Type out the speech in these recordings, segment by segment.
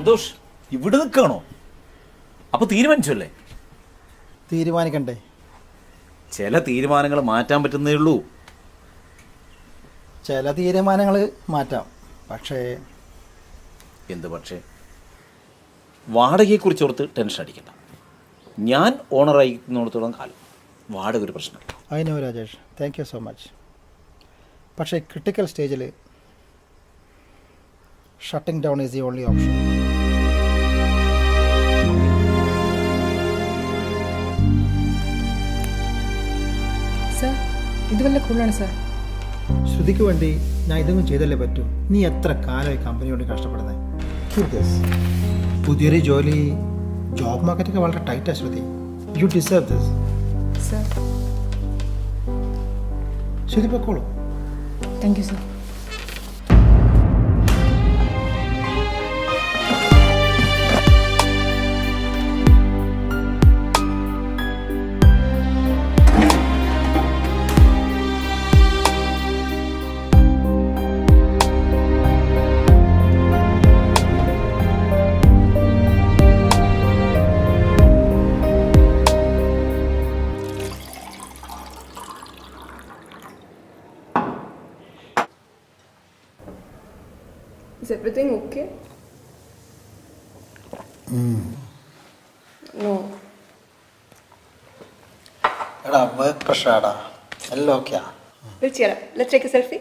സന്തോഷ് ഇവിടെ നിൽക്കണോ? അപ്പൊ തീരുമാനിച്ചല്ലേ? തീരുമാനിക്കണ്ടേ? ചില തീരുമാനങ്ങൾ മാറ്റാൻ പറ്റുന്നേ ഉള്ളൂ. ചില തീരുമാനങ്ങൾ മാറ്റാം, പക്ഷേ എന്ത് പക്ഷേ? വാടകയെക്കുറിച്ച് ഓർത്ത് ടെൻഷൻ അടിക്കണ്ട. ഞാൻ ഓണറായിരിക്കുന്നിടത്തോളം കാലം വാടക ഒരു പ്രശ്നമല്ല. I know Rajesh, thank you so much. പക്ഷേ ക്രിട്ടിക്കൽ സ്റ്റേജിൽ shooting down is the only option. Sir, ഇത് വല്ല കൂടുതലാണ് സർ. ശ്രുതിക്ക് വേണ്ടി ഞാൻ ഇതൊന്നും ചെയ്തല്ലേ പറ്റൂ. നീ എത്ര കാലമായി കമ്പനിയോട് കഷ്ടപ്പെടുന്നത്? Keep this. പുതിയൊരു ജോലി, ജോബ് മാർക്കറ്റൊക്കെ വളരെ ടൈറ്റാണ് Shruti. You deserve this. Sir, Shruti പൊക്കോളൂ. Thank you sir. Is everything okay? No. എടാ വർക്ക് പ്രഷറാടാ, എല്ലാം ഓക്കെയാ. We'll cheer up. Let's take a selfie.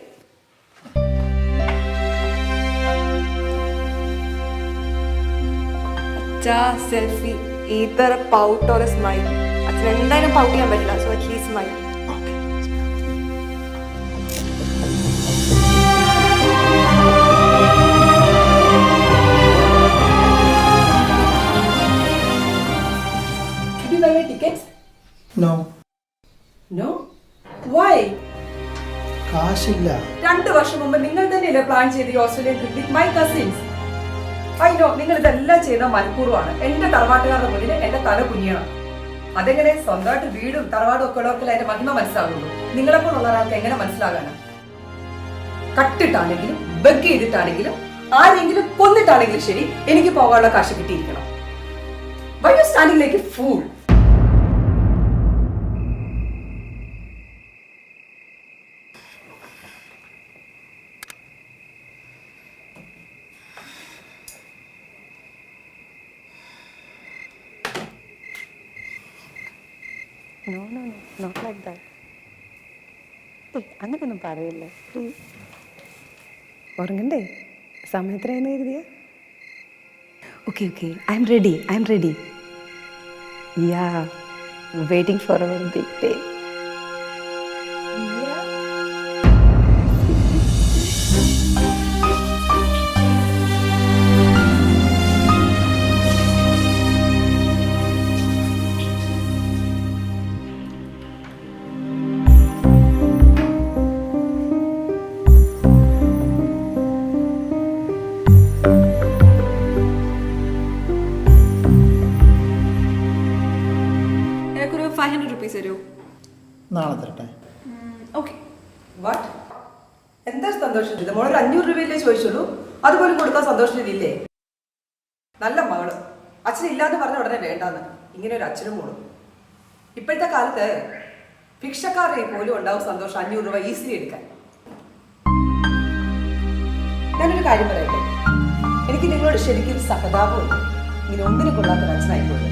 അച്ഛാ selfie. either a pout or a smile. അച്ഛൻ എന്തായാലും പൗട്ട് ചെയ്യാൻ പറ്റില്ല, so at least smile. Did you buy my tickets? No, No. Why? കാശില്ല. 2 വർഷം മുമ്പ് നിങ്ങൾ തന്നെയല്ലേ പ്ലാൻ ചെയ്ത് ഈ Australian trip with my cousins. I know നിങ്ങൾ ഇതെല്ലാം ചെയ്ത മനഃപൂർവ്വമാണ്. എന്റെ തറവാട്ടുകാരുടെ മുന്നിൽ എന്റെ തല കുനിയണം. അതെങ്ങനെ സ്വന്തമായിട്ട് വീടും തറവാടും ഒക്കെ ഉള്ളവർക്കല്ല അതിന്റെ മഹിമ മനസ്സിലാകുള്ളൂ. നിങ്ങളെപ്പോലുള്ള ഒരാൾക്ക് എങ്ങനെ മനസ്സിലാകാനാ? കട്ടിട്ടാണെങ്കിലും ബഗ് ചെയ്തിട്ടാണെങ്കിലും ആരെങ്കിലും കൊന്നിട്ടാണെങ്കിലും ശരി, എനിക്ക് പോകാനുള്ള കാശ് കിട്ടിയിരിക്കണം. Why are you standing like a fool? No, not like that. അങ്ങനെയൊന്നും പറയില്ലേ പ്ലീസ്. ഉറങ്ങണ്ടേ? സമയത്രയെന്ന് എഴുതിയ? Okay I am ready. Yeah, waiting for our big day. എനിക്കൊരു 500 rupees തരൂ. നാളെ തരട്ടെ. ഓക്കെ. വാട്ട്? എന്താ സന്തോഷം ഇത്? മോളൊരു 500 രൂപയല്ലേ ചോദിച്ചുള്ളൂ, അതുപോലും കൊടുക്കാൻ സന്തോഷത്തിലില്ലേ? നല്ല മകള്. അച്ഛനില്ലാന്ന് പറഞ്ഞ ഉടനെ വേണ്ടാന്ന്. ഇങ്ങനെ ഒരു അച്ഛനും മോളും. ഇപ്പോഴത്തെ കാലത്ത് ഭിക്ഷക്കാരുടെ പോലും ഉണ്ടാവും സന്തോഷം 500 രൂപ ഈസിലി എടുക്കാൻ. ഞാനൊരു കാര്യം പറയട്ടെ, എനിക്ക് നിങ്ങളോട് ശരിക്കും സഹതാപമുണ്ട്. ഇങ്ങനെ ഒന്നിനും കൊള്ളാത്തൊരു അച്ഛനായിപ്പോയത്.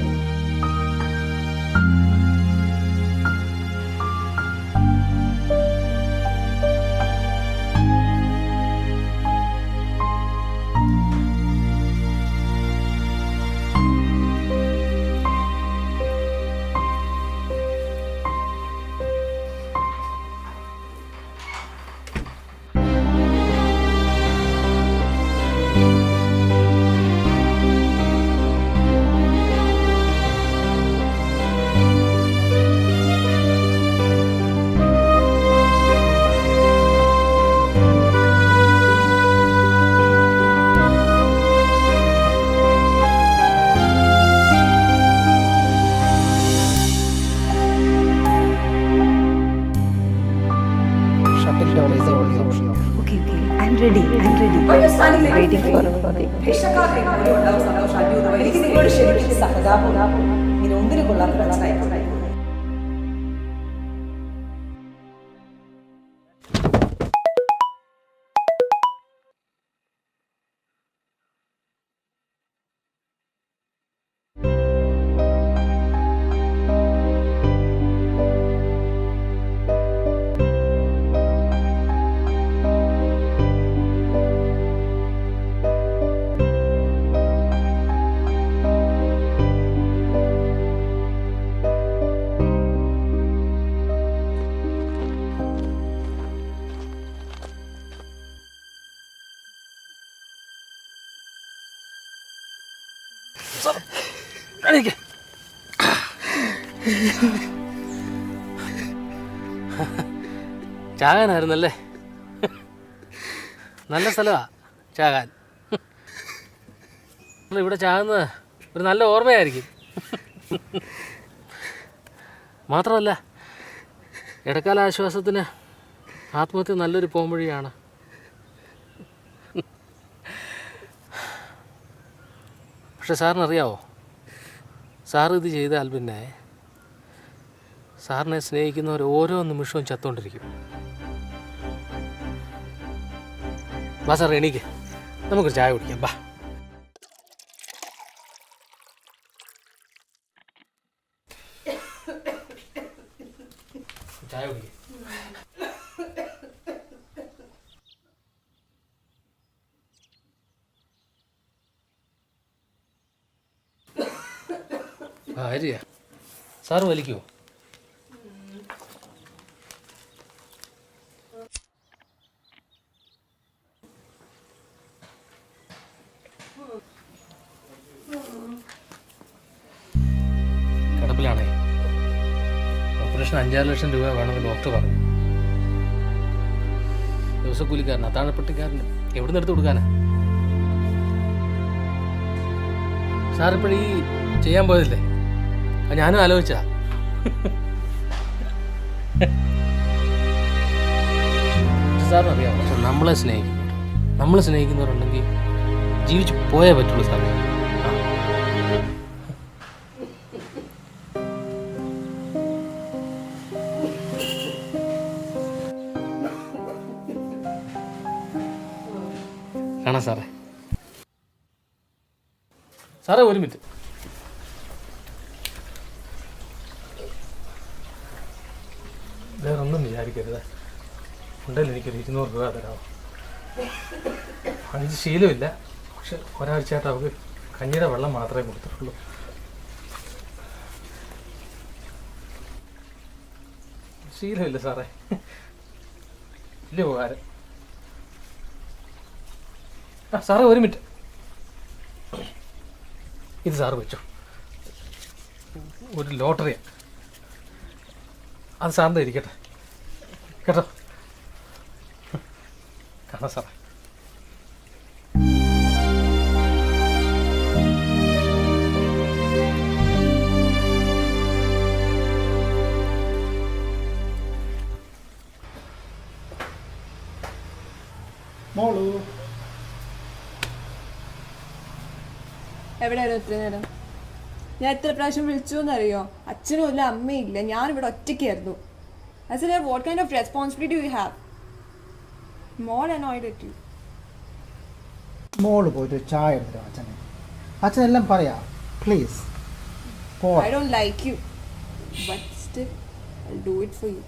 Shutting down is the only option. Okay I am ready. I'm ready. Why are you standing like Waiting this? for the ഭിക്ഷക്കാരുടെ പോലും ഉണ്ടാവും സന്തോഷം 500 രൂപ. എനിക്ക് നിങ്ങളോട് ശരിക്കും സഹതാപം. ഇങ്ങനെ ഒന്നിനും കൊള്ളാത്ത അച്ഛനായി. ചാകാനായിരുന്നല്ലേ? നല്ല സ്ഥലമാണ് ചാകാൻ. ഇവിടെ ചാകുന്നത് ഒരു നല്ല ഓർമ്മയായിരിക്കും. മാത്രമല്ല ഇടക്കാല ആശ്വാസത്തിന് ആത്മഹത്യ നല്ലൊരു പോംവഴിയാണ്. പക്ഷെ സാറിനറിയാവോ, സാറ് ഇത് ചെയ്താൽ പിന്നെ സാറിനെ സ്നേഹിക്കുന്നവർ ഓരോ നിമിഷവും ചത്തുകൊണ്ടിരിക്കും. വാ സാർ, എണീക്ക്, നമുക്കൊരു ചായ കുടിക്കാം. ബാ, ചായ കുടിക്കാം. ഭാര്യ സാറ് വലിക്കുമോ? കിടപ്പിലാണേ. ഓപ്പറേഷൻ 5-6 ലക്ഷം രൂപ വേണമെന്ന് ഡോക്ടർ പറഞ്ഞു. ദിവസക്കൂലിക്കാരൻ, അത്താഴപ്പെട്ടിക്കാരന് എവിടെ നിന്ന് എടുത്ത് കൊടുക്കാനാ? സാറിപ്പോഴീ ചെയ്യാൻ പോയതില്ലേ, അത് ഞാനും ആലോചിച്ചാ. സാറിനറിയാമോ, പക്ഷെ നമ്മളെ സ്നേഹിക്കുന്നവരുണ്ടെങ്കിൽ ജീവിച്ചു പോയേ പറ്റുള്ളൂ സാറേ. കാണാം സാറേ. സാറേ ഒരു മിനിറ്റ്. വേറൊന്നും വിചാരിക്കരുത്. ഉണ്ടെങ്കിൽ എനിക്കൊരു 200 രൂപ തരാമോ? അതിന് ശീലമില്ല, പക്ഷെ ഒരാഴ്ചയായിട്ട് അവർക്ക് കഞ്ഞിയുടെ വെള്ളം മാത്രമേ കൊടുത്തിട്ടുള്ളൂ. ശീലമില്ല സാറേ, വലിയ ഉപകാരം. ആ സാറേ ഒരു മിനിറ്റ്, ഇത് സാറ് വെച്ചോ. ഒരു ലോട്ടറിയാണ്, അത് സാറിൻ്റെ ഇരിക്കട്ടെ കേട്ടോ. കാണാം സാറേ. മോളു എവിടെയായിരുന്നു ഇത്ര നേരം? ഞാൻ എത്ര പ്രാവശ്യം വിളിച്ചു എന്നറിയോ? അച്ഛനും ഇല്ല, അമ്മയില്ല, ഞാനിവിടെ ഒറ്റയ്ക്കായിരുന്നു. I said, what kind of responsibility do you have? More annoyed at you. മോള് പോയിട്ട് ചായ എടുത്തിട്ടോ അച്ഛനെ. അച്ഛനെല്ലാം പറയാ, please. I don't like you, but still, I'll do it for you.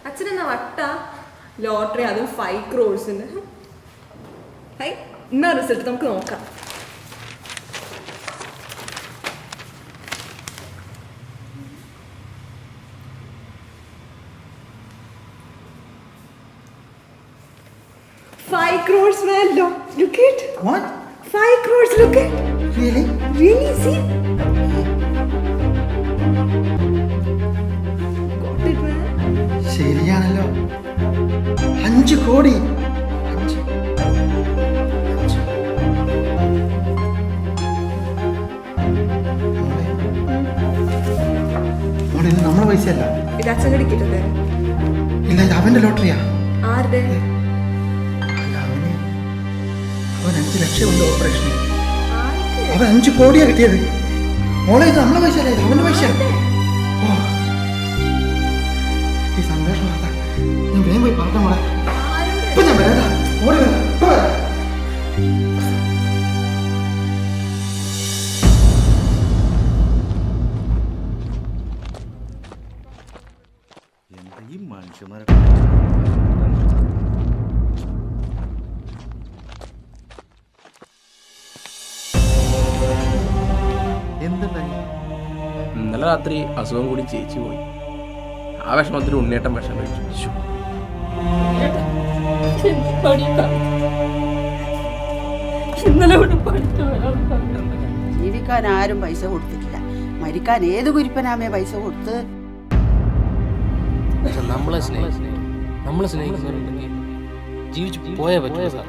അച്ഛനെന്നാ വട്ട ലോട്ടറി, അതും 5 crores. ഹൈ, എന്നാ റിസൾട്ട് നമുക്ക് നോക്കാം. $5 crores, man. Look it. What? 5 crores, look it. Really? Really, see? Got it, man. ശരിയാണല്ലോ. 5 കോടി. പൈസ അല്ല. ഇത് അച്ഛൻ്റെ കിട്ടത് ഇല്ല, ഇത് അവന്റെ ലോട്ടറിയാ. ആരുടെ? അല്ല, അവൻ 5 ലക്ഷം ഉണ്ട് ഓപ്പറേഷന്. ആർക്ക്? അവൻ 5 കോടിയാ കിട്ടിയത്. മോളെ, ഇത് നമ്മളെ പൈസ അല്ല, ഇത് അവന്റെ പൈസ. ഓ, ഈ സന്തോഷം വാർത്ത ഞാൻ വേഗം പോയി പറഞ്ഞ മോളെ. ആരോട്? ഇപ്പൊ ഞാൻ വരാം, ഓടി വരാം, ഇപ്പൊ വരാം. എന്താ ഈ മനുഷ്യന്മാരെ എന്തുണ്ടായി? ഇന്നലെ രാത്രി അസുഖം കൂടി ചേച്ചി പോയി. ആ വിഷമത്തിൽ ഉണ്ണിയേട്ടൻ വിഷം കഴിച്ചു. ജീവിക്കാൻ ആരും പൈസ കൊടുത്തിട്ടില്ല. മരിക്കാൻ ഏത് കുരിപ്പനാമേ പൈസ കൊടുത്ത്? നമ്മളെ സ്നേഹിക്കുന്നവരുണ്ടെങ്കിൽ ജീവിച്ചു പോയേ പറ്റുമോ സാർ?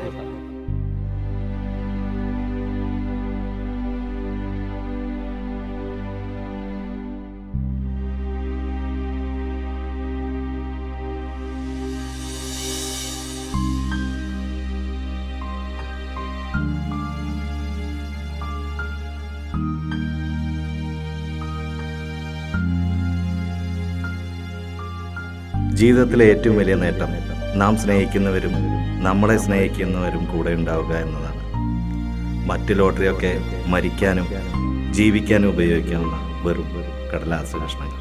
ജീവിതത്തിലെ ഏറ്റവും വലിയ നേട്ടം നാം സ്നേഹിക്കുന്നവരും നമ്മളെ സ്നേഹിക്കുന്നവരും കൂടെ ഉണ്ടാവുക എന്നതാണ്. മറ്റു ലോട്ടറിയൊക്കെ മരിക്കാനും ജീവിക്കാനും ഉപയോഗിക്കാവുന്ന വെറും കടലാസ് കഷ്ണങ്ങൾ.